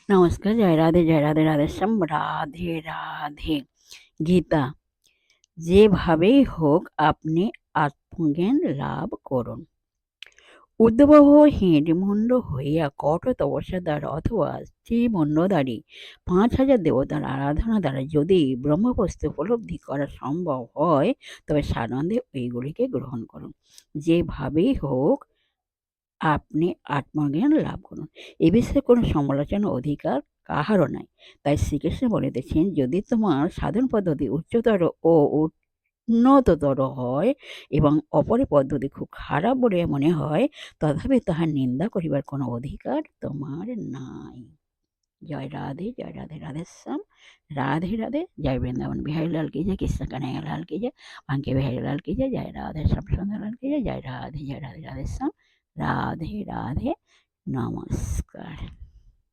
নমস্কার, জয় রাধে রাধেশ্যাম, রাধে রাধে। গীতা, যেভাবেই হোক আপনি আত্মজ্ঞান লাভ করুন। উদ্ভব হেমমুণ্ড হইয়া কঠোর তপস্যা দ্বারা অথবা শ্রীমুণ্ডধারী ৫,০০০ দেবতার আরাধনা দ্বারা যদি ব্রহ্মবস্তু উপলব্ধি করা সম্ভব হয়, তবে সানন্দে এইগুলিকে গ্রহণ করুন। যেভাবেই হোক আপনি আত্মজ্ঞান লাভ করুন। এ বিষয়ে কোনো সমালোচনার অধিকার কাহারও নাই। তাই শ্রীকৃষ্ণ বলিতেছেন, যদি তোমার সাধন পদ্ধতি উচ্চতর ও উন্নততর হয় এবং অপরের পদ্ধতি খুব খারাপ বলিয়া মনে হয়, তথাপি তাহার নিন্দা করিবার কোনো অধিকার তোমার নাই। জয় রাধে রাধেশ্যাম, রাধে রাধে। জয় বৃন্দাবন বিহারী লাল কি জয়, কৃষ্ণ কানাইয়া লাল কি জয়, বাঙ্কে বিহারী লাল কি জয় রাধে শ্যাম সুন্দর লাল কি জয় রাধে রাধেশ্যাম, রাধে রাধে। নমস্কার।